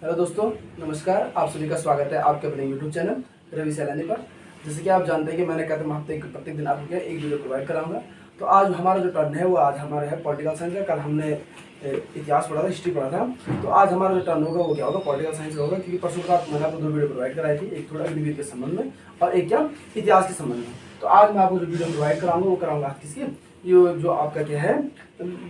Hello दोस्तों, नमस्कार। आप सभी का स्वागत है आपके अपने यूट्यूब चैनल रवि सैलानी पर। जैसे कि आप जानते हैं कि मैंने कहते हफ्ते प्रत्येक दिन आपको एक वीडियो प्रोवाइड कराऊंगा। तो आज हमारा जो टर्न है वो आज हमारा है पॉलिटिकल साइंस का। कल हमने इतिहास पढ़ा था, हिस्ट्री पढ़ा था। तो आज हमारा जो टर्न होगा वो क्या होगा, पॉलिटिकल साइंस का होगा। क्योंकि परसों रात मैंने आपको 2 वीडियो प्रोवाइड कराई थी, एक थोड़ा अग्निवीर के संबंध में और एक क्या इतिहास के संबंध में। तो आज मैं आपको जो वीडियो प्रोवाइड कराऊंगा वो कराऊंगा किसकी, ये जो आपका क्या है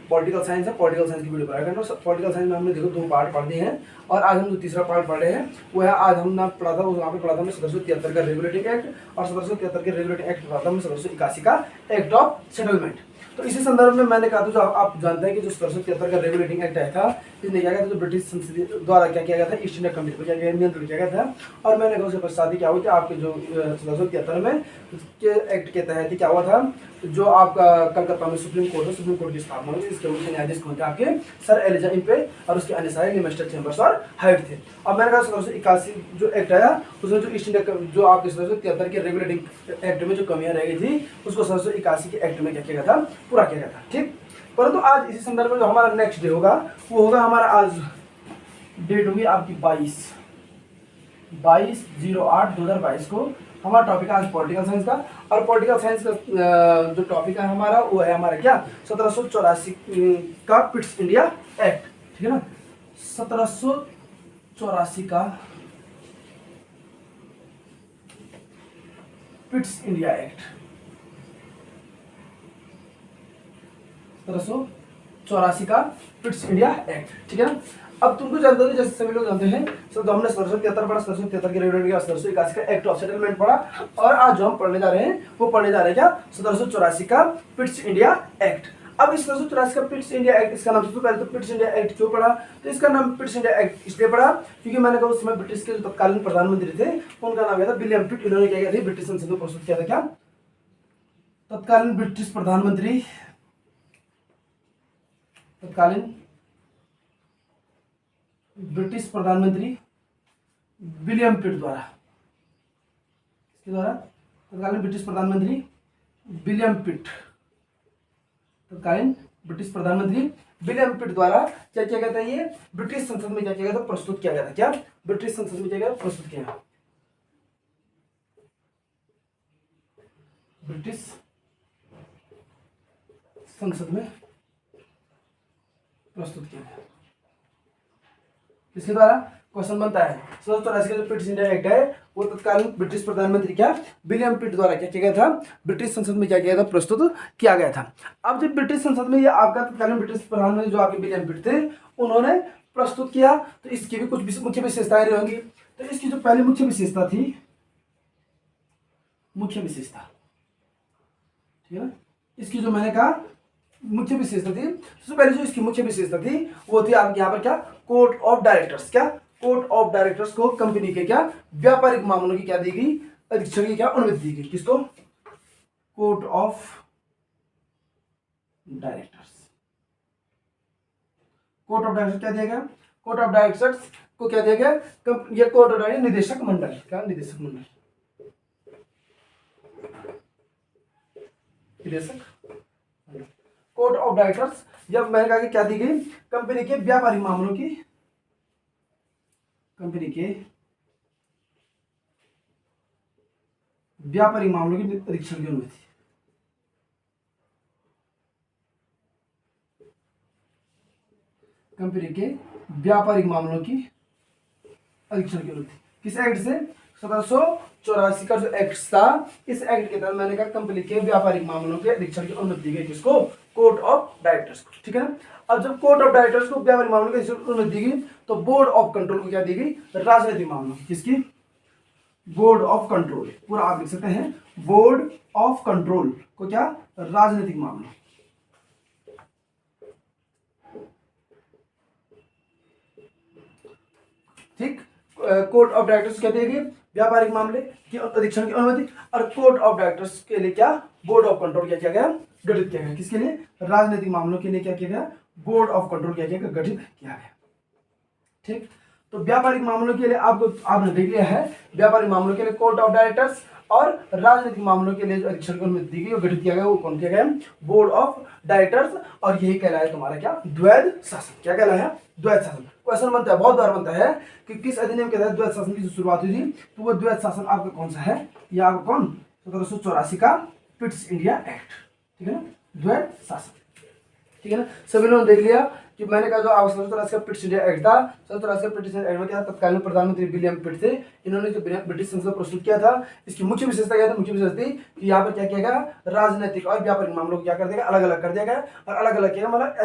पॉलिटिकल साइंस है, पॉलिटिकल साइंस की वीडियो प्रोवाइड करना। पॉलिटिकल साइंस में हमने देखो 2 पार्ट पढ़ दिए हैं और आज हम जो तीसरा पार्ट पढ़ रहे हैं वो है, आज हमने पढ़ा था वहाँ पे पढ़ा था हमने 1773 का रेगुलेटिंग एक्ट और 1773 के रेगुलेटिंग एक्ट पढ़ा था हमने 1781 का एक्ट ऑफ सेटलमेंट। तो इसी संदर्भ में मैंने कहा था, जो आप जानते हैं कि जो 1773 का रेगुलेटिंग एक्ट आया था, इसने क्या किया था, जो ब्रिटिश संसद द्वारा क्या किया गया था, ईस्ट इंडिया कंपनी को क्या किया नियंत्रण किया गया था। और मैंने कहा उसके पश्चात क्या हुआ कि आपके जो 1773 में के एक्ट के तहत क्या हुआ था, जो आपका कलकत्ता में सुप्रीम कोर्ट है, सुप्रीम कोर्ट की स्थापना हुई। इसके मुख्य न्यायाधीश कौन थे आपके, सर एलिजा इम्पे, और उसके अन्य सारे लिमेस्टर चैम्बर्स और हाइट थे। और मैंने कहा 1781 जो एक्ट आया उसमें जो ईस्ट इंडिया जो आपके 1773 के रेगुलेटिंग एक्ट में जो कमियां रह गई थी उसको 1781 के एक्ट में क्या किया गया था, पूरा किया गया था। ठीक, परंतु आज इसी संदर्भ में जो हमारा नेक्स्ट डे होगा वो होगा हमारा, आज डेट होगी आपकी 22/08/2022 को। हमारा टॉपिक है आज पॉलिटिकल साइंस का। और पॉलिटिकल साइंस का जो टॉपिक है हमारा वो है हमारा क्या, 1784 का पिट्स इंडिया एक्ट। ठीक है ना, 1784 का पिट्स इंडिया एक्ट, 1784 का पिट्स इंडिया एक्ट। ठीक है ना, अब तुमको जानते हो जैसे सभी लोग जानते हैं, तो हमने 1773 पढ़ा, 1773 के रेगुलेटिंग 1781 का एक्ट ऑफ सेटलमेंट पढ़ा। और आज जो हम पढ़ने जा रहे हैं वो पढ़ने जा रहे हैं क्या, 1784 का पिट्स इंडिया एक्ट। अब इस 1784 का पिट्स इंडिया एक्ट, इसका नाम सबसे पहले तो पिट्स इंडिया एक्ट क्यों पढ़ा, तो इसका नाम पिट्स इंडिया एक्ट इसलिए पढ़ा क्योंकि मैंने कहा उस समय ब्रिटिश के जो तत्कालीन प्रधानमंत्री थे उनका नाम क्या था, विलियम पिट। इन्होंने क्या किया था, ब्रिटिश संसद में प्रस्तुत किया था क्या, तत्कालीन ब्रिटिश प्रधानमंत्री, तत्कालीन ब्रिटिश प्रधानमंत्री विलियम पिट द्वारा, इसके द्वारा तत्कालीन ब्रिटिश प्रधानमंत्री विलियम पिट, तत्कालीन ब्रिटिश प्रधानमंत्री विलियम पिट द्वारा क्या किया गया था, ये ब्रिटिश संसद में क्या किया गया था, प्रस्तुत किया गया था। क्या ब्रिटिश संसद में क्या किया, प्रस्तुत किया, ब्रिटिश संसद में प्रस्तुत किया गया। किसके द्वारा, क्वेश्चन बनता है 1784 का जो पिट्स इंडिया एक्ट है वो तत्कालीन ब्रिटिश प्रधानमंत्री क्या विलियम पिट द्वारा क्या किया गया था, ब्रिटिश संसद में क्या किया गया था, प्रस्तुत किया गया था। अब जब ब्रिटिश संसद में ये आपका तत्कालीन ब्रिटिश प्रधानमंत्री जो आपके विलियम पिट थे उन्होंने प्रस्तुत किया, तो इसकी भी कुछ मुख्य विशेषताएं रहेंगी। तो इसकी जो पहली मुख्य विशेषता थी, मुख्य विशेषता, ठीक है ना, इसकी जो मैंने कहा मुख्य विशेषता थी, सबसे पहले जो इसकी मुख्य विशेषता थी वो थी आपके यहाँ पर क्या, कोर्ट ऑफ डायरेक्टर्स। क्या कोर्ट ऑफ डायरेक्टर्स को कंपनी के क्या व्यापारिक मामलों की क्या दी गई, अधीक्षण की क्या अनुमति दी गई। किसको, court of directors. Court of directors क्या दिया गया, कोर्ट ऑफ डायरेक्टर्स को क्या दिया गया, ये कोर्ट ऑफ डायरेक्टर्स निदेशक मंडल, क्या निदेशक मंडल, निदेशक कोर्ट ऑफ डायरेक्टर्स। जब मैंने कहा कि क्या दी गई, कंपनी के व्यापारिक मामलों की, कंपनी के व्यापारिक मामलों की अधीक्षण की अनुमति, कंपनी के व्यापारिक मामलों की अधीक्षण की अनुमति। किस एक्ट से, 1784 का जो एक्ट था, इस एक्ट के तहत मैंने कहा कंपनी के व्यापारिक मामलों के अधीक्षण की अनुमति दी गई। किसको, कोर्ट ऑफ डायरेक्टर्स को। ठीक है ना, अब जब कोर्ट ऑफ डायरेक्टर्स को व्यापारिक मामलों की अनुमति दी गई तो बोर्ड ऑफ कंट्रोल को क्या दी गई, राजनीतिक मामलों की। किसकी, बोर्ड ऑफ कंट्रोल, पूरा आप लिख सकते हैं, बोर्ड ऑफ कंट्रोल को क्या, राजनीतिक मामलों। ठीक, कोर्ट ऑफ डायरेक्टर्स क्या देगी, व्यापारिक मामले की अधीक्षण की अनुमति। और कोर्ट ऑफ डायरेक्टर्स के लिए क्या, बोर्ड ऑफ कंट्रोल क्या किया गया, गठित किया गया। किसके लिए, राजनीतिक मामलों के लिए क्या किया गया, बोर्ड ऑफ कंट्रोल क्या किया गया, गठित किया गया। ठीक, तो व्यापारिक मामलों के लिए आपको आपने देख लिया है, व्यापारिक मामलों के लिए कोर्ट ऑफ डायरेक्टर्स और राजनीतिक मामलों के लिए जो अधीक्षण को अनुमति दी गई वो गठित किया गया, वो कौन किया गया? Board of directors. और यही कहलाया तुम्हारा क्या? द्वैध शासन। क्या कहलाया? द्वैध शासन। क्वेश्चन बनता है, बहुत बार बनता है कि किस अधिनियम के तहत द्वैध शासन की जो शुरुआत हुई थी, तो वो द्वैध शासन आपका कौन सा है? या आपका कौन? 1784 का पिट्स इंडिया एक्ट। ठीक है ना, द्वैध शासन। ठीक है ना, सभी लोगों ने देख लिया कि मैंने कहा जो आवश्यक का पिट्स इंडिया एक्ट था, 1784 का पिट्स इंडिया एक्ट में क्या? तत्कालीन प्रधानमंत्री विलियम पिट थे, इन्होंने जो ब्रिटिश संसद प्रस्तुत किया था, इसकी मुख्य विशेषता क्या थी? मुख्य विशेषता थी कि यहाँ पर क्या किया गया? राजनीतिक और व्यापारिक मामलों को क्या कर दिया? अलग अलग कर दिया गया। और अलग अलग किया मतलब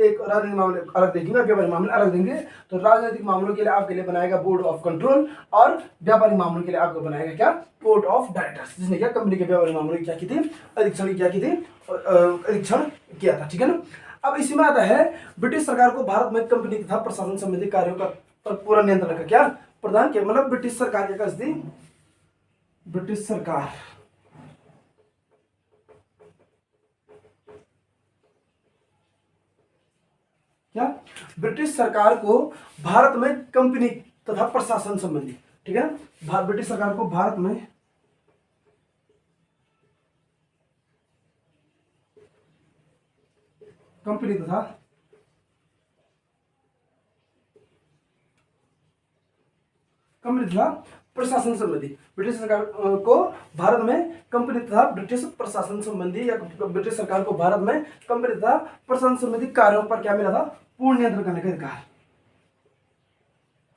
एक राजनीतिक मामले अलग देखेंगे, व्यापारिक मामले अलग देंगे। तो राजनीतिक मामलों के लिए आपके लिए बनाएगा बोर्ड ऑफ कंट्रोल, और व्यापारिक मामलों के लिए आपको बनाएगा क्या? बोर्ड ऑफ डायरेक्टर्स, जिसने क्या कंपनी के व्यापारिक मामलों की क्या की थी? अधीक्षण क्या की थी? अधीक्षण किया था। ठीक है ना। अब इसी में आता है ब्रिटिश सरकार को भारत में कंपनी तथा प्रशासन संबंधी कार्यों का पर पूरा नियंत्रण का क्या प्रदान किया? मतलब ब्रिटिश सरकार क्या करती थी? ब्रिटिश सरकार क्या? ब्रिटिश सरकार को भारत में कंपनी तथा प्रशासन संबंधी, ठीक है ना, ब्रिटिश सरकार को भारत में कंपनी तथा प्रशासन संबंधी, ब्रिटिश सरकार को भारत में कंपनी तथा ब्रिटिश प्रशासन संबंधी, या ब्रिटिश सरकार को भारत में कंपनी तथा प्रशासन संबंधी कार्यों पर क्या मिला था? पूर्ण नियंत्रण करने का अधिकार।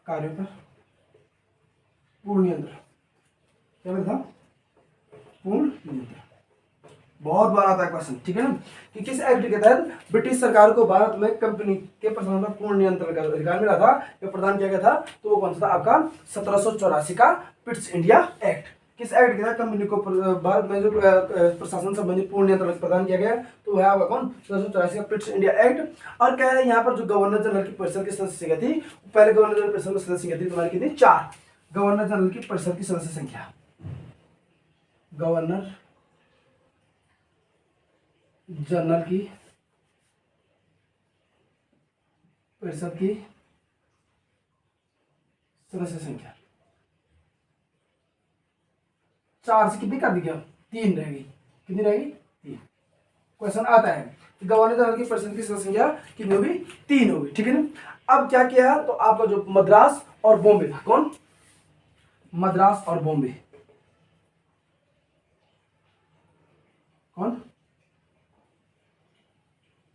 कार्यों पर पूर्ण नियंत्रण क्या मिला था? पूर्ण नियंत्रण। बहुत बार आता है क्वेश्चन, ठीक है ना, कि किस एक्ट के तहत ब्रिटिश सरकार को भारत में कंपनी के प्रशासन पर पूर्ण नियंत्रण का अधिकार मिला था, या प्रदान किया गया था? तो वो कौन सा था? आपका 1784 का पिट्स इंडिया एक्ट। किस एक्ट के तहत कंपनी को भारत में जो प्रशासन संबंधी पूर्ण नियंत्रण प्रदान किया गया? तो वह आपका कौन? 1784 का पिट्स इंडिया एक्ट। और क्या है यहाँ पर जो गवर्नर जनरल की परिषद की सदस्य संख्या थी, पहले गवर्नर जनरल परिषद की सदस्य संख्या थी तुम्हारी कितनी? 4। गवर्नर जनरल की परिषद की सदस्य संख्या, गवर्नर जनरल की परिषद की सदस्य संख्या 4 से कितनी कर दी गया? 3 रहेगी। कितनी रहेगी? 3। क्वेश्चन आता है कि गवर्नर जनरल की परिषद की सदस्य संख्या कितनी होगी? 3 होगी। ठीक है ना। अब क्या किया? तो आपका जो मद्रास और बॉम्बे था, कौन? मद्रास और बॉम्बे, कौन?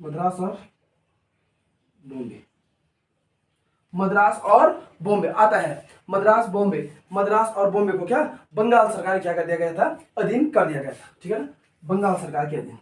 मद्रास और बॉम्बे। मद्रास और बॉम्बे आता है, मद्रास बॉम्बे, मद्रास और बॉम्बे को क्या बंगाल सरकार क्या कर दिया गया था? अधीन कर दिया गया था। ठीक है ना, बंगाल सरकार के अधीन।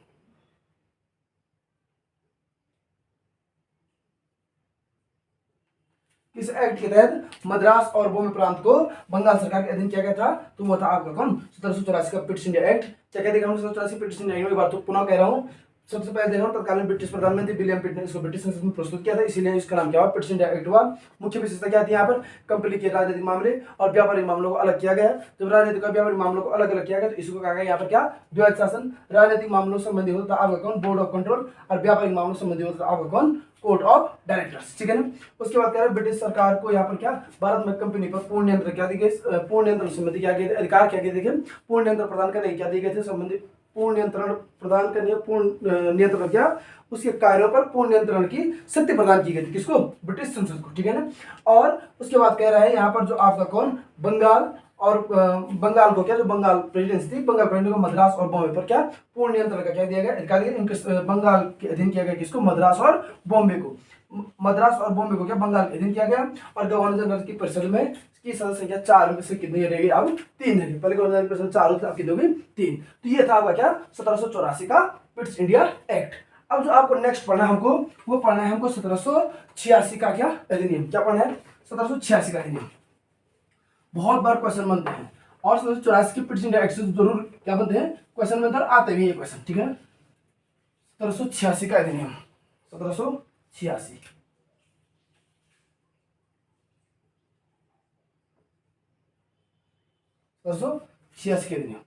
इस एक्ट के तहत मद्रास और बॉम्बे प्रांत को बंगाल सरकार के अधीन किया गया था। तो वो था आपका कौन? 1784 का पिट्स इंडिया एक्ट। क्या कहते हैं? 1784 पिट्स इंडिया एक्ट। एक बार तो पुनः कह रहा हूँ, सबसे पहले देखो तत्कालीन ब्रिटिश प्रधानमंत्री विलियम पिट ने इसको ब्रिटिश संसद में प्रस्तुत किया था, इसीलिए इसका नाम क्या हुआ? पिट्स इंडिया एक्ट हुआ। मुख्य विशेषता क्या थी यहाँ पर? कंपनी के राजनीतिक मामले और व्यापारिक मामलों को अलग किया गया। जब राजनीतिक और व्यापारिक मामलों को अलग अलग किया गया तो इसको कहा गया यहाँ पर क्या? द्वैध शासन। राजनीतिक मामलों संबंधी होता था आपका कौन? Board of control. और व्यापारिक मामलों संबंधी होता था आपका कौन? Court of directors. ठीक है ना। उसके बाद कह रहे ब्रिटिश सरकार को यहाँ पर क्या भारत में कंपनी पर पूर्ण नियंत्रण क्या दी गई? पूर्ण नियंत्रण संबंधी क्या गए? अधिकार क्या गए? देखिए, पूर्ण नियंत्रण प्रदान करने क्या दिए गए थे? संबंधित पूर्ण नियंत्रण प्रदान करने, पूर्ण नियंत्रण क्या? उसके कार्यों पर पूर्ण नियंत्रण की शक्ति प्रदान की गई थी। किसको? ब्रिटिश संसद को। ठीक है ना। और उसके बाद कह रहा है यहाँ पर जो आपका कौन? बंगाल और बंगाल को क्या, जो बंगाल प्रेसिडेंसी थी, बंगाल प्रेसिडेंसी को मद्रास और बॉम्बे पर क्या पूर्ण नियंत्रण का क्या दिया गया? अधिकार दिया। इनके बंगाल के अधीन किया गया। किसको? मद्रास और बॉम्बे को। मद्रास और बॉम्बे को क्या बंगाल के अधीन किया गया। और गवर्नर जनरल की परिषद में की सदस्य संख्या 4 में से कितनी रहेगी? अब 3 है। पहले गवर्नर की परिषद 4 होती, अब कितनी होगी? 3। तो ये था आपका क्या? 1784 का पिट्स इंडिया एक्ट। अब जो आपको नेक्स्ट पढ़ना है हमको, वो पढ़ना है हमको 1786 का क्या अधिनियम। क्या पढ़ना है? 1786 का अधिनियम। बहुत बार क्वेश्चन बनते हैं, और 1784 की पिट्स इंडिया एक्ट से जरूर क्या बनते हैं? क्वेश्चन में आते भी ये क्वेश्चन। ठीक है, 1786 का अधिनियम, 1786 1786 के अधिनियम।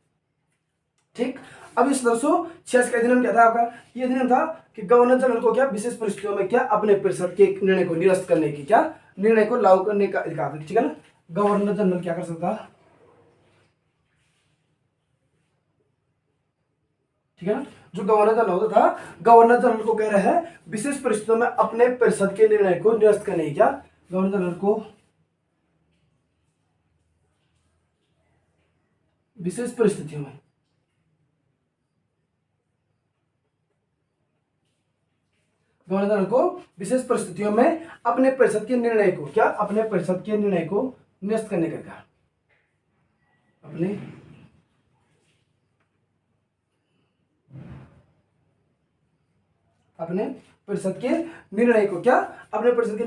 ठीक, अब इस 1786 का अधिनियम क्या था आपका? ये अधिनियम था कि गवर्नर जनरल को क्या विशेष परिस्थितियों में क्या अपने परिषद के निर्णय को निरस्त करने की, क्या निर्णय को लागू करने का अधिकार था। ठीक है ना। गवर्नर जनरल क्या कर सकता? ठीक है ना। जो गवर्नर जनरल होता था, गवर्नर जनरल को कह रहे हैं विशेष परिस्थितियों में अपने परिषद के निर्णय को निरस्त करने की, क्या गवर्नर जनरल को विशेष परिस्थितियों में गवर्नर जनरल को विशेष परिस्थितियों में अपने परिषद के निर्णय को, क्या अपने परिषद के निर्णय को निरस्त करने का कहा। अपने परिषद के निर्णय को, क्या अपने परिषद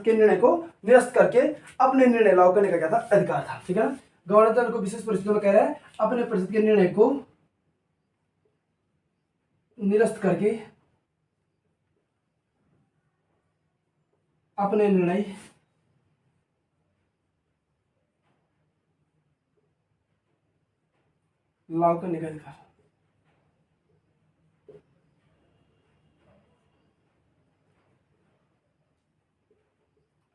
के निर्णय को निरस्त करके अपने निर्णय लागू करने का क्या था, अधिकार था। ठीक है ना। गवर्नर जनरल को विशेष परिस्थितियों में कह रहा है अपने परिषद के निर्णय को निरस्त करके अपने निर्णय लागू करने का अधिकार,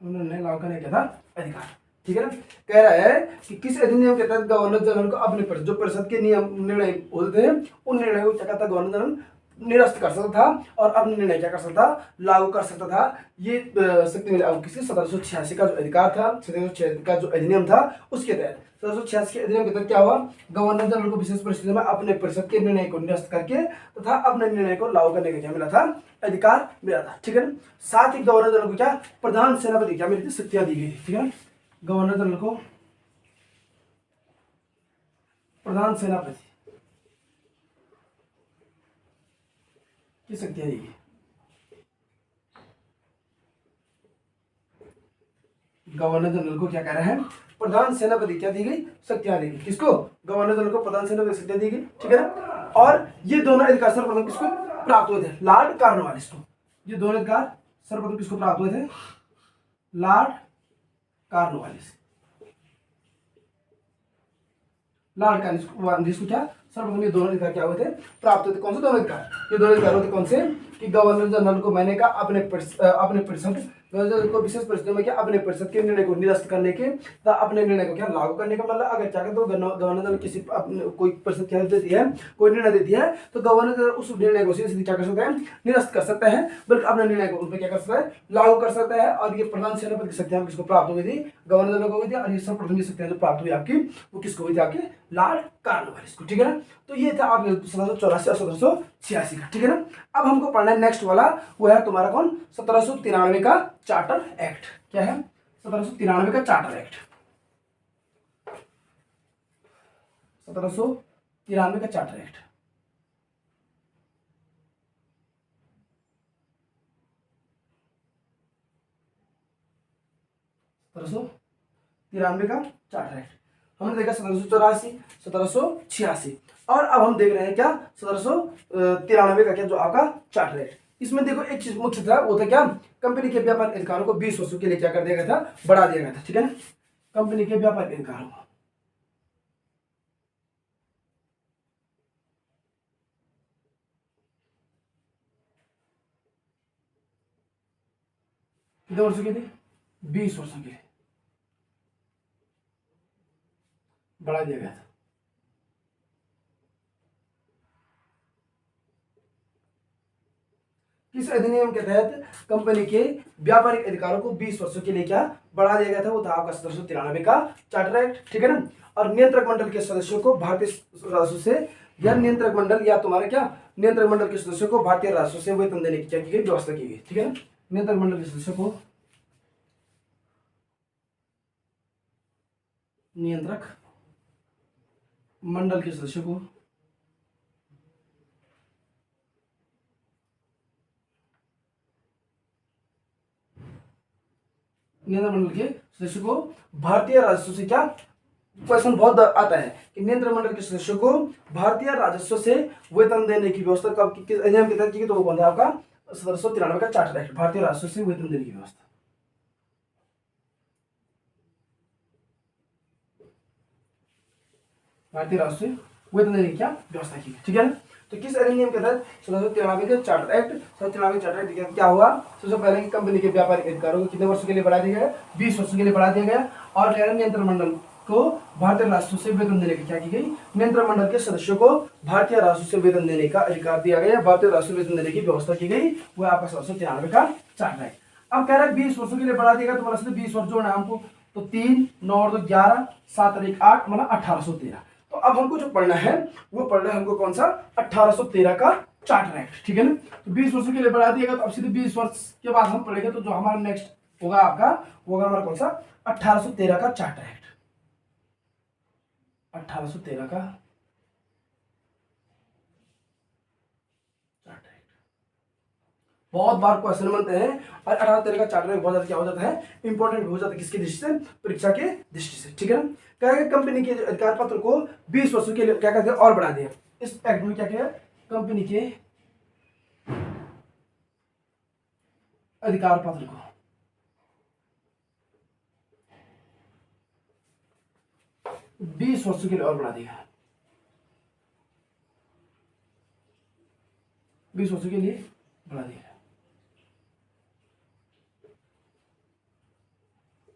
निर्णय लागू करने का था अधिकार। ठीक है ना। कह रहा है कि किस अधिनियम के तहत गवर्नर जनरल को अपने परिषद, जो परिषद के नियम निर्णय होते हैं उन निर्णयों को क्या कहता है, गवर्नर जनरल निरस्त कर सकता था और अपने निर्णय क्या कर सकता था, लागू कर सकता था। ये शक्ति मिली अब किसी 1786 का जो अधिकार था, 1786 का जो अधिनियम था उसके तहत, 1786 के अधिनियम के तहत क्या हुआ, गवर्नर जनरल को विशेष परिस्थितियों में अपने परिषद के निर्णय को निरस्त करके तथा अपने निर्णय को लागू करने का क्या मिला था, अधिकार मिला था। ठीक है ना। साथ ही गवर्नर जनरल को क्या प्रधान सेनापति क्या मिली थी, शक्तियां दी गई थी। ठीक है। गवर्नर जनरल को प्रधान सेनापति की शक्तियां दी गई। गवर्नर जनरल को क्या कह रहे हैं, प्रधान सेनापति क्या दी गई, शक्तियां दी गई। किसको, गवर्नर जनरल को प्रधान सेनापति शक्तियां दी गई। ठीक है ना। और ये दोनों अधिकार सर्वप्रथम किसको प्राप्त हुए थे, लॉर्ड कॉर्नवालिस को। ये दोनों अधिकार सर्वप्रथम किसको प्राप्त हुए थे, लॉर्ड कॉर्नवालिस। लॉर्ड कॉर्नवालिस को क्या सर्वप्रथम ये दोनों अधिकार क्या हुए थे, प्राप्त हुए थे। कौन से दोनों अधिकार, ये दोनों अधिकार होते कौन से, कि गवर्नर जनरल को मैंने कहा अपने परिषद को विशेष परिस्थितियों में क्या अपने परिषद के निर्णय को निरस्त करने के तथा अपने निर्णय को क्या लागू करने का, मतलब अगर क्या कहते हो गवर्नर जनरल किसी कोई परिषद क्या देती है, कोई निर्णय देती है तो गवर्नर जनरल उस निर्णय को सीधे क्या कर सकता है, निरस्त कर सकता है, बल्कि अपने निर्णय को उन पर क्या कर सकता है, लागू कर सकता है। और ये प्रधान सेनापति की शक्तियां किसको प्राप्त हुई थी, गवर्नर जनरल को हुई थी। और ये सर्वप्रथम शक्तियां जो प्राप्त हुई आपकी वो किसको हुई थी, आपके लॉर्ड कॉर्नवालिस को। ठीक है ना। तो ये था आप 1784 और 1786 का। ठीक है ना। अब हमको पढ़ना है नेक्स्ट वाला, वो है तुम्हारा कौन, 1793 का चार्टर एक्ट। क्या है, 1793 का चार्टर एक्ट। 1793 का चार्टर एक्ट। तिरानवे का चार्टर एक्ट हमने देखा 1784, 1786 और अब हम देख रहे हैं क्या 1793 का क्या जो आपका चार्टर एक्ट। इसमें देखो एक चीज मुख्य था, वो था क्या, कंपनी के व्यापार अधिकारों को 20 वर्षों के लिए क्या कर दिया गया था, बढ़ा दिया गया था। ठीक है ना। कंपनी के व्यापार अधिकारों को कितने वर्षों के लिए, 20 वर्षों के लिए बढ़ा दिया गया था। किस अधिनियम के तहत कंपनी के व्यापारिक अधिकारों को 20 वर्षों के लिए क्या बढ़ा दिया गया था, वो था आपका 1793 का चार्टर एक्ट। ठीक है ना। और नियंत्रक मंडल के सदस्यों को भारतीय राजस्व से या नियंत्रक मंडल या तुम्हारे क्या नियंत्रक मंडल के सदस्यों को भारतीय राजस्व से वेतन देने की क्या की गई, व्यवस्था की गई। ठीक है ना। नियंत्रक मंडल के सदस्यों को नियंत्रक मंडल के सदस्यों को नियंत्रण मंडल के सदस्यों को भारतीय राजस्व से क्या, क्वेश्चन बहुत आता है कि नियंत्रण मंडल के सदस्यों को भारतीय राजस्व से वेतन देने की व्यवस्था कब किस अधिनियम के तहत की, तो वो कौन था आपका 1793 का चार्टर एक्ट, भारतीय राजस्व से वेतन देने की व्यवस्था। भारतीय राजस्व से वेतन देने की क्या व्यवस्था की। ठीक है ना। तो किस अधिनियम के तहत 1793 का चार्टर एक्ट, 1793 चार्टर एक्ट क्या हुआ, सबसे पहले कि कंपनी के व्यापारिक अधिकारों को कितने वर्षों के लिए बढ़ा दिया गया, 20 वर्षों के लिए बढ़ा दिया गया। और नियंत्रण मंडल को भारतीय राजस्व से वेतन देने की क्या की गई, नियंत्रण मंडल के सदस्यों को भारतीय राजस्व से वेतन देने का अधिकार दिया गया, भारतीय राजस्व वेतन देने की व्यवस्था की गई, वह आपका 1793 का चार्टर एक्ट। अब कह रहा है 20 वर्षों के लिए बढ़ा दिएगा, तो मतलब 20 वर्ष जोड़ना है हमको, तो 3 9 और 2 11 7 और 1 8 मतलब 1813। तो अब हमको जो पढ़ना है वो पढ़ना है हमको कौन सा, 1813 का चार्टर एक्ट, ठीक है ना। तो 20 वर्षों के लिए बढ़ा दिएगा, तो अब सीधे 20 वर्ष के बाद हम पढ़ेंगे, तो जो हमारा नेक्स्ट होगा आपका वो होगा हमारा कौन सा, 1813 का चार्टर एक्ट, 1813 का चार्टर एक्ट। बहुत बार क्वेश्चन बनते हैं और 1813 का चार्टर एक्ट बहुत ज्यादा क्या हो जाता है, इंपॉर्टेंट हो जाता है, किसकी दृष्टि से, परीक्षा के दृष्टि से, ठीक है ना। क्या कंपनी के अधिकार पत्र को 20 वर्षों के लिए क्या कहते हैं और बढ़ा दिया, इस एक्ट में क्या किया, कंपनी के अधिकार पत्र को 20 वर्षों के लिए और बढ़ा दिया, 20 वर्षों के लिए बढ़ा दिया।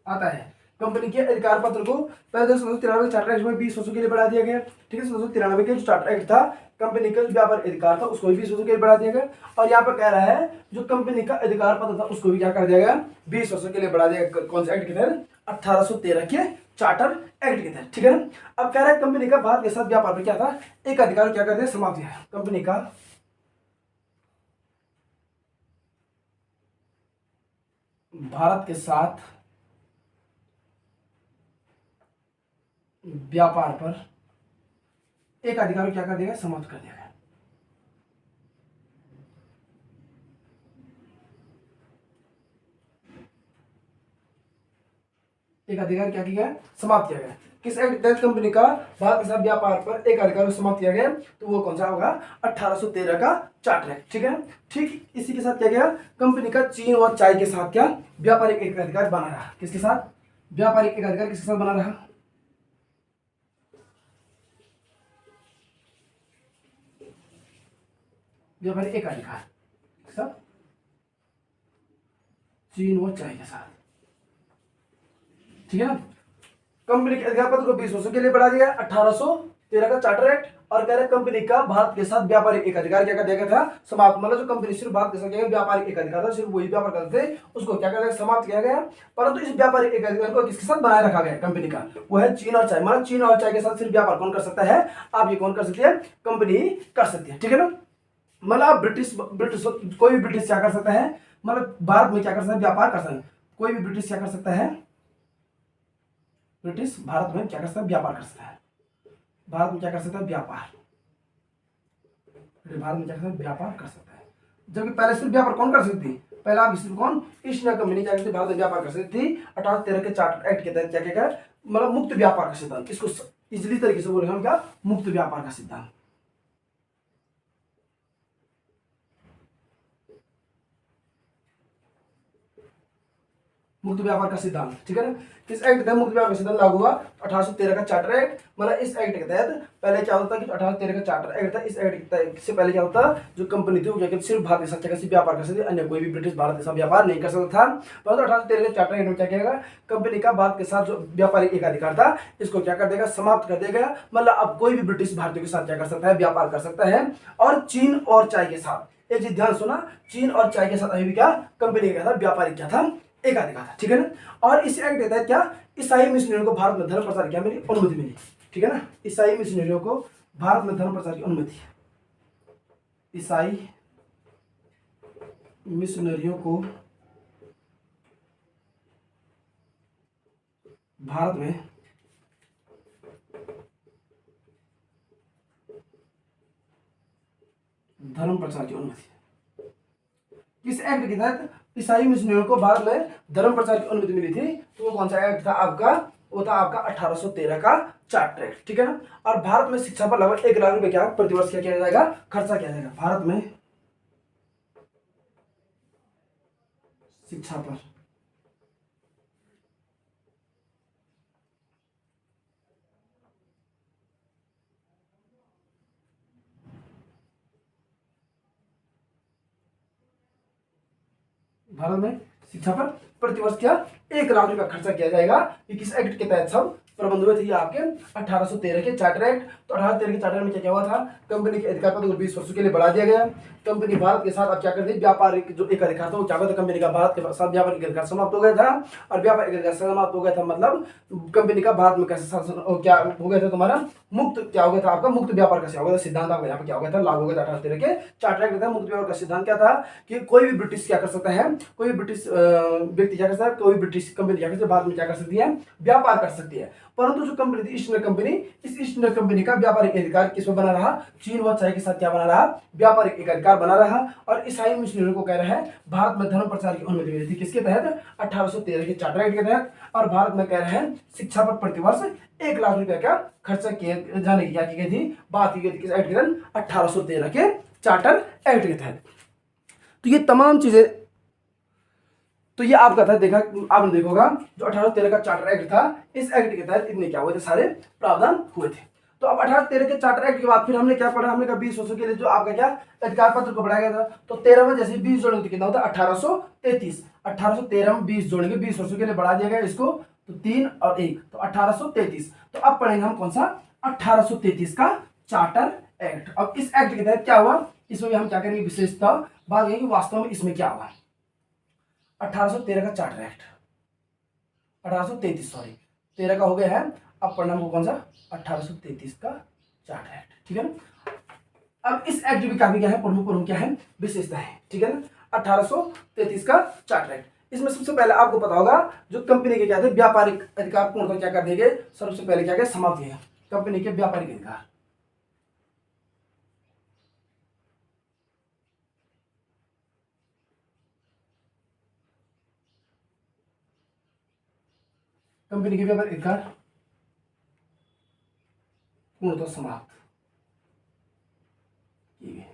आता है कंपनी के अधिकार पत्र को पहले 1793 चार्टर एक्ट में 20 वर्षों के लिए बढ़ा दिया गया, ठीक है। 1793 के जो चार्टर एक्ट था, कंपनी का व्यापार अधिकार था उसको भी 20 वर्षों के लिए बढ़ा दिया गया, और यहाँ पर कह रहा है जो कंपनी का अधिकार पत्र था उसको भी क्या कर दिया गया, 20 वर्षों के लिए बढ़ा दिया गया। कौन से एक्ट के तहत, 1813 के चार्टर एक्ट के तहत, ठीक है ना। अब कह रहा है कंपनी का भारत के साथ व्यापार में क्या था, एक अधिकार क्या कर दिया, समाप्त किया, कंपनी का भारत के साथ व्यापार पर एक अधिकार क्या कर देगा, समाप्त कर देगा। एक अधिकार क्या किया गया, समाप्त किया गया। किस एक्ट के तहत कंपनी का भारत के साथ व्यापार पर एक अधिकार को समाप्त किया गया, तो वो कौन सा होगा, 1813 का चार्टर एक्ट, ठीक है। ठीक इसी के साथ क्या गया, कंपनी का चीन और चाय के साथ क्या व्यापारिक एक अधिकार बना रहा, किसके साथ, व्यापारिक एक अधिकार किसके साथ बना रहा, व्यापारिक एक अधिकार सब चीन और चाय के साथ, ठीक है ना। कंपनी के अधिकार पत्र को 20 वर्षों के लिए बढ़ा दिया 1813 का चार्टर एक्ट, और कह रहे कंपनी का भारत के साथ व्यापारिक एक अधिकार क्या कर दिया गया था, समाप्त, मतलब जो कंपनी सिर्फ भारत के साथ क्या व्यापारिक एक अधिकार था, सिर्फ वही व्यापार करते थे, उसको क्या कर दिया, समाप्त किया गया। परंतु इस व्यापारिक एक अधिकार को किसके साथ बनाए रखा गया कंपनी का, वो है चीन और चाय, मतलब चीन और चाय के साथ सिर्फ व्यापार कौन कर सकता है, आप ये कौन कर सकती है, कंपनी कर सकती है, ठीक है ना। मतलब ब्रिटिश ब्रिटिश कोई भी ब्रिटिश क्या कर सकता है, मतलब भारत में क्या कर सकता है, व्यापार कर सकता है, कोई भी ब्रिटिश क्या कर सकता है, ब्रिटिश भारत में क्या कर सकता है, व्यापार कर सकता है, भारत में क्या कर सकता है, व्यापार, भारत में क्या कर सकता है, व्यापार कर सकता है। जबकि पहले सिर्फ व्यापार कौन कर सकती थी, पहला आप सिर्फ कौन, ईस्ट इंडिया कंपनी क्या करती भारत में व्यापार कर सकती थी। 1813 के चार्टर एक्ट के तहत क्या क्या मतलब मुक्त व्यापार का सिद्धांत, इसको इजली तरीके से बोलेंगे हम क्या, मुक्त व्यापार का सिद्धांत, मुक्त व्यापार का सिद्धांत, ठीक है ना। किस एक्ट के तहत मुक्त व्यापार का सिद्धांत लागू हुआ, 1813 का चार्टर एक्ट, मतलब इस एक्ट के तहत पहले क्या होता था कि 1813 का चार्टर एक्ट था, इस एक्ट से पहले क्या होता, जो कंपनी थी वो क्या सिर्फ भारत के साथ क्या व्यापार कर सकती, अन्य कोई भी ब्रिटिश भारत के साथ व्यापार नहीं कर सकता था। परंतु 1813 के चार्टर एक्ट में क्या किया, कंपनी का भारत के साथ जो व्यापारिक एक अधिकार था इसको क्या कर देगा, समाप्त कर देगा, मतलब अब कोई भी ब्रिटिश भारतीयों के साथ क्या कर सकता है, व्यापार कर सकता है। और चीन और चाय के साथ, एक चीज ध्यान सुना, चीन और चाय के साथ अभी भी क्या कंपनी का था, व्यापारिक क्या था, एक अधिकार था, ठीक है ना। और इस एक्ट देता है क्या, ईसाई मिशनरियों को भारत में धर्म प्रचार क्या मिली, अनुमति मिली, ठीक है ना। ईसाई मिशनरियों को भारत में धर्म प्रचार की अनुमति, ईसाई मिशनरियों को भारत में धर्म प्रचार की अनुमति, किस एक्ट के तहत ईसाई मिशनरियों को भारत में धर्म प्रचार की अनुमति मिली थी, तो वो कौन सा एक्ट था आपका, वो था आपका 1813 का चार्टर एक्ट, ठीक है ना। और भारत में शिक्षा पर लगभग 1 लाख रुपए क्या प्रतिवर्ष क्या किया जाएगा, खर्चा किया जाएगा, भारत में शिक्षा पर भारत में शिक्षा पर प्रतिवर्ष क्या 1 लाख रुपया खर्चा किया जाएगा, ये किस एक्ट के तहत सब प्रबंध हुए थे ये आपके 1813 के चार्टर एक्ट। तो 1813 के चार्टर में क्या क्या हुआ था, कंपनी के अधिकार पद को 20 वर्षों के लिए बढ़ा दिया गया। कंपनी भारत के साथ अब क्या करती, व्यापारिक जो एक अधिकार था वो क्या हुआ था, कंपनी का भारत के साथ व्यापारिक अधिकार समाप्त हो गया था। और व्यापारिक अधिकार समाप्त हो गया था मतलब कंपनी का भारत में कैसे शासन क्या हो गया था, तुम्हारा मुक्त क्या हो गया था, आपका मुक्त व्यापार का हो गया था, सिद्धांत आपका यहाँ पे क्या हो गया था, लागू हो गया था 1813 के चार्टर एक्ट में। मुक्त व्यापार का सिद्धांत क्या था कि कोई भी ब्रिटिश क्या कर सकता है, कोई भी ब्रिटिश व्यक्ति क्या कर सकता है, कोई भी ब्रिटिश कंपनी क्या कर सकती है, भारत में क्या कर सकती है, व्यापार कर सकती है। परंतु जो कंपनी थी ईस्ट इंडिया कंपनी, इस ईस्ट इंडिया कंपनी का व्यापारिक अधिकार किसमें बना रहा, चीन व चाय के साथ क्या बना रहा, व्यापारिक अधिकार बना रहा। और ईसाई मिशनरियों को कह रहा है भारत में धर्म प्रचार की अनुमति मिली थी, किसके तहत, 1813 के चार्टर एक्ट के तहत। और भारत में कह रहे हैं शिक्षा पर प्रतिवर्ष 1 लाख रुपए का खर्चा किए जाने की क्या की गई थी, बात की गई थी, किस एक्ट के तहत, 1813 के चार्टर एक्ट के तहत। तो ये तमाम चीजें, तो ये आपका था, देखा आपने देखोगा जो 1813 का चार्टर एक्ट था, इस एक्ट के तहत इतने क्या हुए थे, सारे प्रावधान हुए थे। तो अब 1813 के चार्टर एक्ट के बाद फिर हमने क्या पढ़ा, हमने कहा 20 वर्षों के लिए जो आपका क्या अधिकार पत्र को बढ़ाया गया था। तो 13 में जैसे 20 जोड़ेंगे तो कितना होता है, 1833। 1813 में 20 जोड़ेंगे, 20 वर्षों के लिए बढ़ा दिया गया इसको, तो 3 और 1 तो 1833। तो अब पढ़ेंगे हम कौन सा, 1833 का चार्टर एक्ट। अब इस एक्ट के तहत क्या हुआ, इसमें भी हम क्या करेंगे, विशेषता बात करेंगे वास्तव में इसमें क्या हुआ। 1813 का चार्टर एक्ट, 1833 सॉरी 13 का हो गया है, अब पढ़ना हमको कौन सा, 1833 का चार्टर एक्ट, ठीक है ना। अब इस एक्ट में काफी क्या है, प्रमुख क्या है, विशेषता है, ठीक है ना। 1833 का चार्टर एक्ट, इसमें सबसे पहले आपको पता होगा जो कंपनी के क्या थे, व्यापारिक अधिकार पूर्णतः क्या कर दिए गए, सबसे पहले क्या क्या समाप्त किए कंपनी के व्यापारिक अधिकार। कंपनी के व्यापारिक अधिकार पूर्णतः समाप्त किए गए।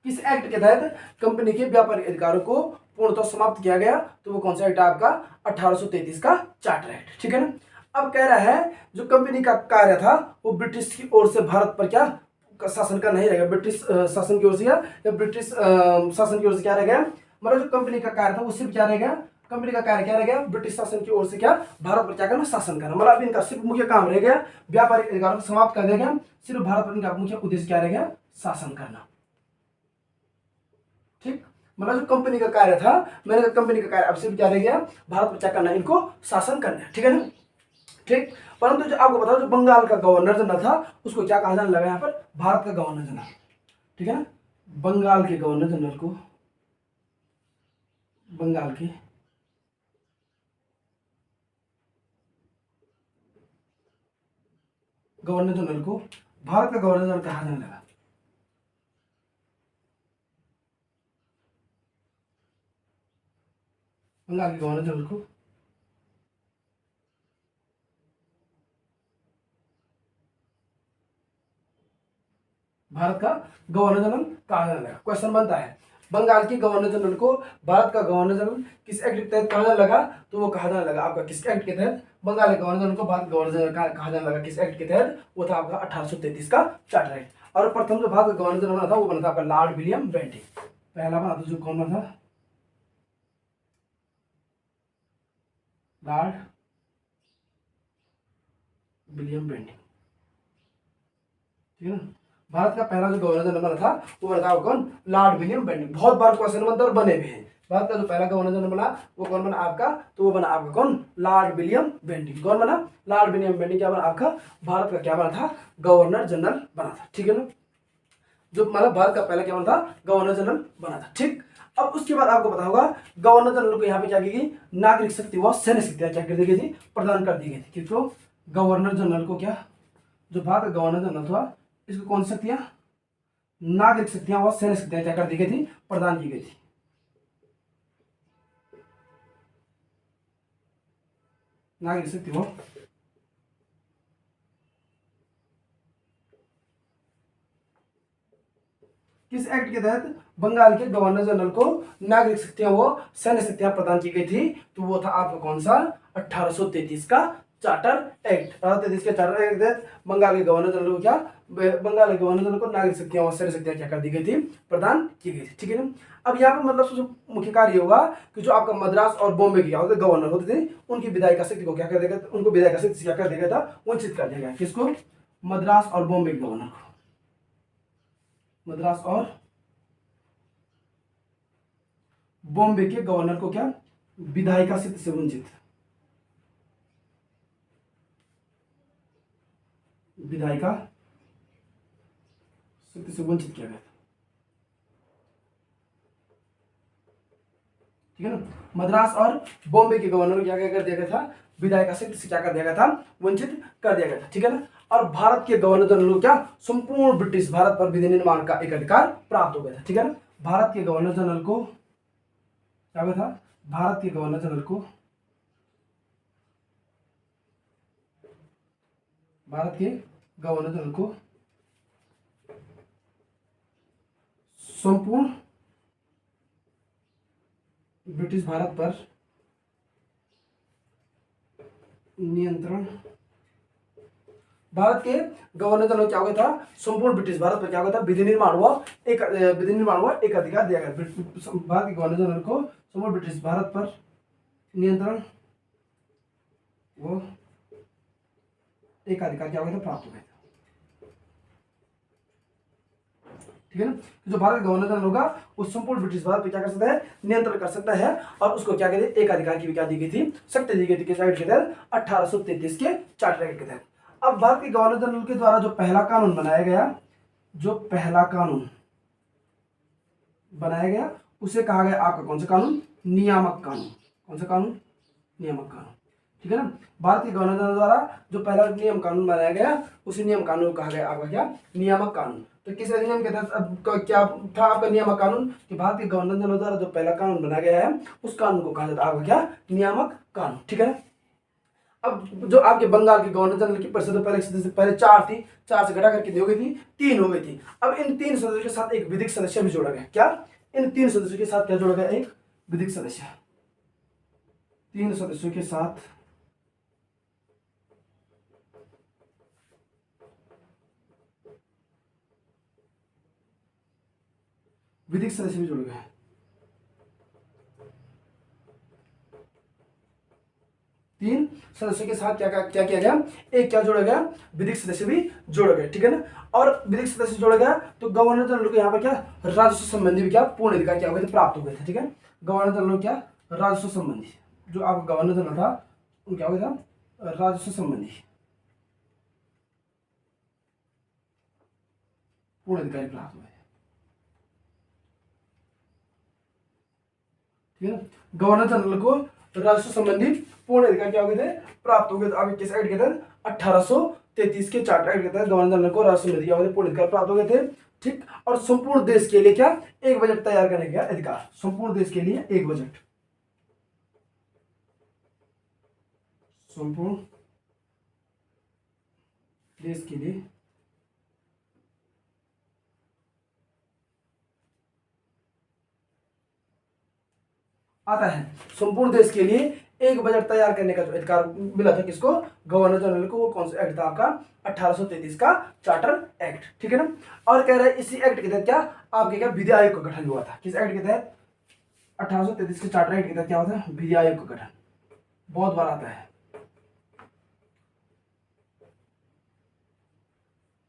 किस एक्ट के तहत कंपनी के व्यापारिक अधिकारों को पूर्णतः समाप्त किया गया, तो वो कौन सा एक्ट आपका, 1833 का चार्टर एक्ट, ठीक है ना। अब कह रहा है जो कंपनी का कार्य था वो ब्रिटिश की ओर से भारत पर क्या शासन का नहीं रहेगा, ब्रिटिश शासन की ओर से या ब्रिटिश शासन की ओर से क्या रह गया, मतलब जो कंपनी का कार्य था वो सिर्फ क्या रह गया, कंपनी का कार्य क्या रह गया, ब्रिटिश शासन की ओर से क्या भारत पर क्या करना, शासन करना। मतलब इनका सिर्फ मुख्य काम रह गया, व्यापारिक अधिकारों को समाप्त कर दिया गया, सिर्फ भारत पर इनका मुख्य उद्देश्य क्या रह गया, शासन करना, ठीक। मतलब जो कंपनी का कार्य था, मैंने कहा कंपनी का कार्य अब सिर्फ क्या रह गया, भारत पर क्या करना, इनको शासन करना, ठीक है ना, ठीक। परंतु जो आपको बताओ जो बंगाल का गवर्नर जनरल था उसको क्या कहा जाने लगा यहाँ पर, भारत का गवर्नर जनरल, ठीक है ना। बंगाल के गवर्नर जनरल को, बंगाल के गवर्नर जनरल को भारत का गवर्नर जनरल कहा जाने लगा। बंगाल के गवर्नर जनरल को भारत का गवर्नर जनरल कहा जाने लगा। क्वेश्चन बनता है बंगाल के गवर्नर जनरल को भारत का गवर्नर जनरल किस एक्ट के तहत कहा जाने लगा, तो वो कहा जाने लगा आपका किस एक्ट के तहत, बंगाल के गवर्नर जनरल को भारत गवर्नर जनरल कहा जाने लगा किस एक्ट के तहत, वो था आपका 1833 का चार्टर एक्ट। और प्रथम जो भारत का गवर्नर जनरल बना था वो बना था आपका लॉर्ड विलियम बेंटिंग, पहला बना था जो कौन बना था, लॉर्ड विलियम बेंटिंग, ठीक है ना। भारत का पहला जो गवर्नर जनरल बना था वो बना था कौन, लॉर्ड विलियम बेंटिंग। बहुत बार क्वेश्चन बनता है और बने भी हैं। भारत का जो पहला गवर्नर जनरल बना वो कौन बना आपका, तो वो बना आपका कौन, लॉर्ड विलियम बेंटिंग। कौन बना, लॉर्ड विलियम बेंटिंग क्या बना आपका, भारत का क्या बना था, गवर्नर जनरल बना था, ठीक है ना। जो मतलब भारत का पहला क्या बना था, गवर्नर जनरल बना था, ठीक। अब उसके बाद आपको पता होगा गवर्नर जनरल को यहाँ पे क्या की गई, नागरिक शक्ति व सैन्य शक्तियां क्या कर दी गई थी, प्रदान कर दी गई थी। क्योंकि गवर्नर जनरल को क्या, जो भारत का गवर्नर जनरल था इसको कौन सी शक्तियां, नागरिक शक्तियां और सैन्य शक्तियां क्या कर दी गई थी, प्रदान की गई थी। नागरिक शक्ति वो किस एक्ट के तहत बंगाल के गवर्नर जनरल को नागरिक शक्तियां वो सैन्य शक्तियां प्रदान की गई थी, तो वो था आपका कौन सा, 1833 का चार्टर एक्ट। 1833 के चार्टर एक्ट के तहत बंगाल के गवर्नर जनरल को क्या बंगाल के गवर्नर जनरल को नागरिक शक्तियां और सैन्य शक्तियां क्या कर दी गई थी, प्रदान की गई थी। ठीक है ना। अब यहाँ पे मतलब सबसे मुख्य कार्य होगा कि जो आपका मद्रास और बॉम्बे के क्या होते गवर्नर होते थे, उनकी विधायिका शक्ति को क्या कर देगा, उनको विधायिका शक्ति से क्या कर देगा था, वंचित कर देगा। किसको, मद्रास और बॉम्बे के गवर्नर को, मद्रास और बॉम्बे के गवर्नर को क्या, विधायिका शक्ति से वंचित, विधायिका शक्ति से वंचित किया गया था। ठीक है ना। मद्रास और बॉम्बे के गवर्नर को क्या कर दिया गया था, विधायिका शक्ति से क्या कर दिया गया था, वंचित कर दिया गया था। ठीक है ना। और भारत के गवर्नर जनरल को क्या, संपूर्ण ब्रिटिश भारत पर विधि निर्माण का एक अधिकार प्राप्त हो गया था। ठीक है ना। भारत के गवर्नर जनरल को क्या हुआ था, भारत के गवर्नर जनरल को, भारत के गवर्नर जनरल को संपूर्ण ब्रिटिश भारत पर नियंत्रण, भारत के गवर्नर जनरल क्या हो गया था, संपूर्ण ब्रिटिश भारत पर क्या हो गया था, विधि निर्माण हुआ एक अधिकार दिया गया। भारत के गवर्नर जनरल को संपूर्ण ब्रिटिश भारत पर नियंत्रण वो एक अधिकार क्या हो गया था, प्राप्त हो गया था। ठीक है ना। जो भारत का गवर्नर जनरल होगा वो संपूर्ण ब्रिटिश भारत पे क्या कर सकता है, नियंत्रण कर सकता है, और उसको क्या कहते हैं, एक अधिकार की भी क्या दी गई थी, शक्ति दी गई थी। किस एक्ट के तहत, 1833 के चार्टर एक्ट के तहत। अब भारत के गवर्नर जनरल के द्वारा जो पहला कानून बनाया गया, जो पहला कानून बनाया गया उसे कहा गया आपका कौन सा कानून, नियामक कानून। कौन सा कानून, नियामक कानून। ठीक है ना। भारत के गवर्नर जनरल द्वारा जो पहला नियम कानून बनाया गया उसी नियम कानून को कहा गया आपका क्या, नियामक कानून। तो किस अधिनियम के तहत अब क्या था आपका नियामक कानून, कि भारत के गवर्नर जनरल द्वारा जो पहला कानून बनाया गया है उस कानून को कहा जाता है आपका क्या, नियामक कानून। ठीक है ना। अब जो आपके बंगाल के गवर्नर जनरल की परिषद पहले 4 थी, 4 से घटा करके कितनी हो गई थी, 3 हो गई थी। अब इन 3 सदस्यों के साथ एक विधिक सदस्य भी जोड़ा गया। क्या, इन 3 सदस्यों के साथ क्या जोड़ा गया, एक विधिक सदस्य। 3 सदस्यों के साथ विधिक सदस्य भी जोड़ गए। 3 सदस्यों के साथ क्या क्या किया गया, एक क्या जोड़ा गया, विधिक सदस्य भी जोड़ा गया। ठीक है ना। और विधिक सदस्य जोड़ा गया तो गवर्नर जनरल को यहाँ पर क्या, राजस्व संबंधी भी क्या पूर्ण अधिकार क्या हो गए थे, प्राप्त हो गए थे। ठीक है। गवर्नर जनरल क्या, राजस्व संबंधी, जो आपका गवर्नर जनरल था उनको क्या हो गया था, राजस्व संबंधी पूर्ण अधिकार प्राप्त हुए। ठीक है। गवर्नर जनरल को राजस्व संबंधी पूर्ण अधिकार क्या हो गए थे, प्राप्त हो गए। अब किस एक्ट के तहत, 1833 के चार्टर एक्ट के तहत गवर्नर जनरल को राजस्व संबंधी क्या हो गए, पूर्ण अधिकार प्राप्त हो गए थे। ठीक। और संपूर्ण देश के लिए क्या, एक बजट तैयार करने का अधिकार, संपूर्ण देश के लिए एक बजट, संपूर्ण देश के लिए आता है। संपूर्ण देश के लिए एक बजट तैयार करने का जो अधिकार मिला था किसको, गवर्नर जनरल को। वो कौन सा एक्ट था आपका, 1833 का चार्टर एक्ट। ठीक है ना। और कह रहे हैं इसी एक्ट के तहत क्या, आपके क्या, विधि आयोग का गठन हुआ था। किस एक्ट के तहत, 1833 के चार्टर एक्ट के तहत क्या हुआ था, विधि आयोग का गठन। बहुत बार आता है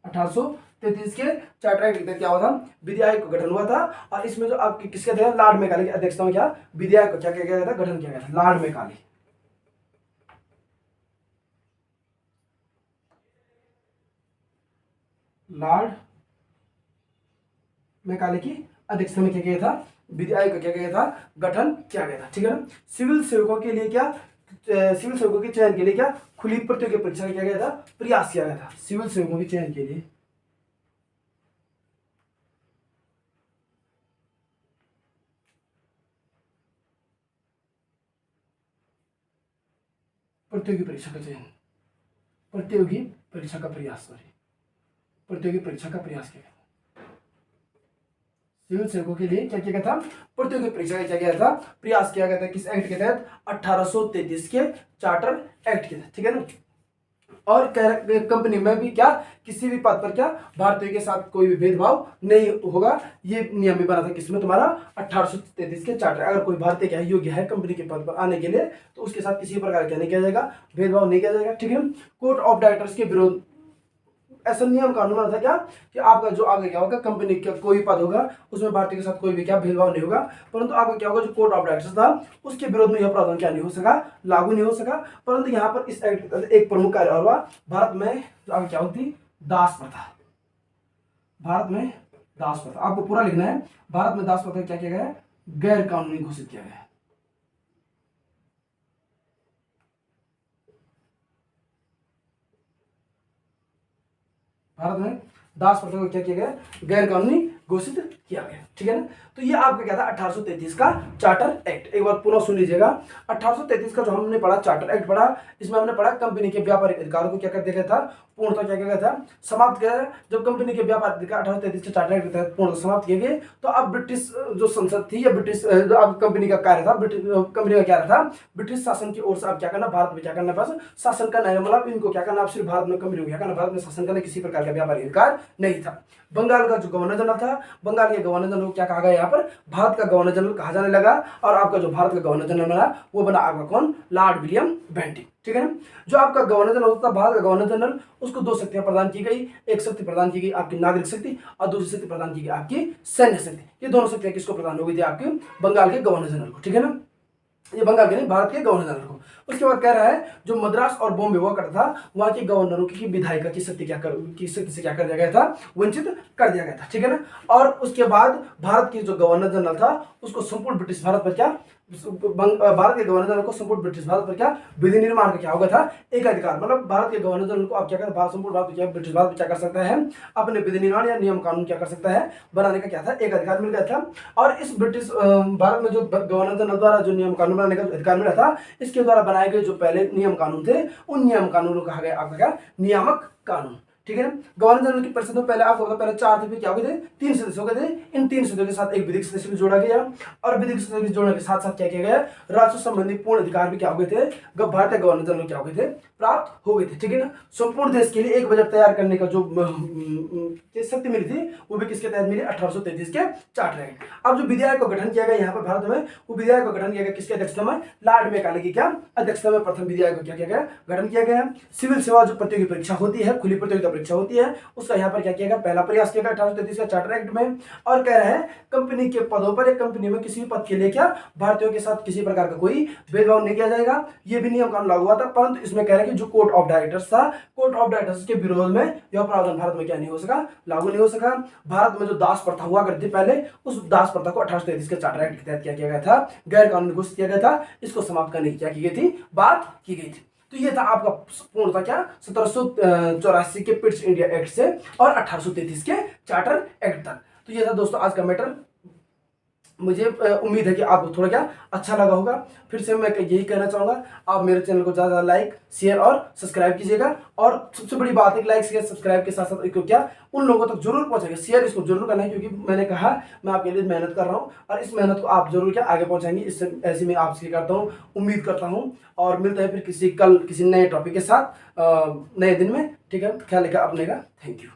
1833 के चार्टर एक्ट के तहत क्या हुआ था, विधि आयोग का गठन हुआ था। और इसमें जो आपके किसके थे, लॉर्ड मैकाले की अध्यक्षता में क्या, विधि आयोग को क्या किया गया था, गठन किया गया था, लॉर्ड मैकाले, लॉर्ड मैकाले की अध्यक्षता में क्या किया था, विधि आयोग का क्या किया था, गठन किया गया था। ठीक है ना। सिविल सेवकों के लिए क्या, सिविल सेवकों के चयन के लिए क्या, खुली प्रतियोगी परीक्षा किया गया था, प्रयास किया गया था। सिविल सेवकों के चयन के लिए प्रतियोगी परीक्षा का चयन, प्रतियोगी परीक्षा का प्रयास, सॉरी, प्रतियोगी परीक्षा का प्रयास किया गया। सिविल सेवकों के लिए क्या किया गया था, प्रतियोगी परीक्षा का क्या किया था, प्रयास किया गया था। किस एक्ट के तहत, 1833 के चार्टर एक्ट के तहत। ठीक है ना। और कंपनी में भी क्या किसी भी पद पर क्या भारतीयों के साथ कोई भी भेदभाव नहीं होगा। ये नियम भी बना था किसमें, तुम्हारा 1833 के चार्टर। अगर कोई भारतीय क्या योग्य है कंपनी के पद पर आने के लिए तो उसके साथ किसी प्रकार क्या नहीं किया जाएगा, भेदभाव नहीं किया जाएगा। ठीक है। कोर्ट ऑफ डायरेक्टर्स के विरोध, ऐसा नियम कानून बना था क्या कि आपका जो आगे क्या होगा कंपनी का कोई पद होगा उसमें भारतीय के साथ कोई भी क्या भेदभाव नहीं होगा, परंतु आपका क्या होगा जो कोर्ट ऑफ डायरेक्टर्स था उसके विरोध में यह प्रावधान क्या नहीं हो सका, लागू नहीं हो सका। परंतु यहाँ पर इस एक्ट का एक प्रमुख कार्य और हुआ, भारत में आगे क्या होती दास प्रथा। भारत में दास प्रथा आपको पूरा लिखना है। भारत में दास प्रथा क्या किया गया है, गैर कानूनी घोषित किया गया है। भारत में दास प्रथा को क्या किया गया, गैर कानूनी घोषित किया गया। ठीक है ना। तो ये आपका क्या था 1833 का चार्टर एक्ट। एक बार पुनः सुन लीजिएगा। 1833 का जो हमने पढ़ा चार्टर एक्ट पढ़ा, इसमें हमने पढ़ा कंपनी के व्यापारिक अधिकारों को क्या कर दिया गया था, पूर्णतः क्या किया गया था, समाप्त किया गया। जब कंपनी के व्यापारिक अधिकार 1833 के चार्टर एक्ट के तहत पूर्णतः समाप्त किए गए तो अब ब्रिटिश जो संसद थी या ब्रिटिश अब कंपनी का कार्य था, कंपनी का क्या था, ब्रिटिश शासन की ओर से अब क्या करना, भारत में क्या करना, बस शासन करना है। मतलब इनको क्या करना, अब सिर्फ भारत में कंपनी को क्या करना, भारत में शासन करना, किसी प्रकार का व्यापारिक अधिकार नहीं था। बंगाल का जो गवर्नर जनरल था, बंगाल के गवर्नर जनरल को क्या कहा गया, यहाँ पर भारत का गवर्नर जनरल कहा जाने लगा। और आपका जो भारत का गवर्नर जनरल बना वो बना आपका कौन, लॉर्ड विलियम बेंटिक। ठीक है ना। जो आपका गवर्नर जनरल होता था, भारत का गवर्नर जनरल, उसको दो शक्तियां प्रदान की गई। एक शक्ति प्रदान की गई आपकी नागरिक शक्ति और दूसरी शक्ति प्रदान की गई आपकी सैन्य शक्ति। ये दोनों शक्तियां किसको प्रदान हो गई थी, आपके बंगाल के गवर्नर जनरल को। ठीक है ना। ये बंगाल के नहीं, भारत के गवर्नर जनरल को। उसके बाद कह रहा है जो मद्रास और बॉम्बे हुआ करता था वहां के गवर्नरों की विधायिका की शक्ति से क्या कर दिया गया था, वंचित कर दिया गया था। ठीक है ना। और उसके बाद भारत की जो गवर्नर जनरल था उसको संपूर्ण ब्रिटिश भारत पर क्या, भारत के गवर्नर जनरल को संपूर्ण ब्रिटिश भारत पर क्या विधि निर्माण का क्या होगा था, एक अधिकार। मतलब भारत के गवर्नर जनरल को आप क्या कर, संपूर्ण भारत क्या ब्रिटिश भारत में क्या कर सकता है, अपने विधि निर्माण या नियम कानून क्या कर सकता है, बनाने का क्या था, एक अधिकार मिल गया था। और इस ब्रिटिश भारत में जो गवर्नर जनरल द्वारा जो नियम कानून बनाने का अधिकार मिला था, इसके द्वारा बनाए गए जो पहले नियम कानून थे उन नियम कानूनों को कहा गया आपका क्या, नियामक कानून। ठीक है ना। गवर्नर जनरल की परिषद में पहले आपको पहले 4 थे, फिर क्या हो गए थे, 3 सदस्य हो गए थे। इन 3 सदस्यों के साथ एक विधिक सदस्य भी जोड़ा गया और विधिक सदस्य के जोड़ने के साथ साथ क्या किया गया, राजस्व संबंधी पूर्ण अधिकार भी क्या हो गए थे, भारतीय गवर्नर जनरल क्या हो गए थे, प्राप्त हो गए थे। ठीक है ना। संपूर्ण देश के लिए एक बजट तैयार करने का जो शक्ति मिली थी वो भी किसके तहत मिली, 1833 के चार्टर एक्ट। अब जो विधेयक का गठन किया गया यहाँ पर भारत में, वो विधेयक का गठन किया गया किसके अध्यक्षता में, लॉर्ड मैकाले की क्या अध्यक्षता में प्रथम विधेयक को क्या किया गया, गठन किया गया। सिविल सेवा जो प्रतियोगी परीक्षा होती है, खुली प्रतियोगिता परीक्षा होती है, उसका यहाँ पर क्या किया गया, पहला प्रयास किया गया 1833 का चार्टर एक्ट में। और कह रहे हैं कंपनी के पदों पर, एक कंपनी में किसी भी पद के लिए क्या भारतीयों के साथ किसी प्रकार का कोई भेदभाव नहीं किया जाएगा। ये भी नियम कानून लागू हुआ था। परंतु इसमें कह रहे हैं कि जो कोर्ट ऑफ डायरेक्टर्स था, कोर्ट ऑफ डायरेक्टर्स के विरोध में यह प्रावधान भारत में क्या नहीं हो सका, लागू नहीं हो सका। भारत में जो दास प्रथा हुआ करती पहले, उस दास प्रथा को 1833 के चार्टर एक्ट के तहत क्या किया गया था, गैर कानूनी घोषित किया गया था। इसको समाप्त करने की क्या की गई थी, बात की गई थी। तो ये था आपका पूर्णतः क्या 1784 के पिट्स इंडिया एक्ट से और 1833 के चार्टर एक्ट तक। तो ये था दोस्तों आज का मैटर। मुझे उम्मीद है कि आपको थोड़ा क्या अच्छा लगा होगा। फिर से मैं यही कहना चाहूँगा, आप मेरे चैनल को ज़्यादा लाइक शेयर और सब्सक्राइब कीजिएगा। और सबसे बड़ी बात है कि लाइक शेयर सब्सक्राइब के साथ साथ इसको क्या उन लोगों तक जरूर पहुँचाएगा, शेयर इसको जरूर करना है, क्योंकि मैंने कहा मैं आपके लिए मेहनत कर रहा हूँ और इस मेहनत को आप जरूर क्या आगे पहुँचाएंगे। इससे ऐसी मैं आपसे करता हूँ, उम्मीद करता हूँ। और मिलते हैं फिर किसी नए टॉपिक के साथ नए दिन में। ठीक है, ख्याल रखिएगा अपने का। Thank you.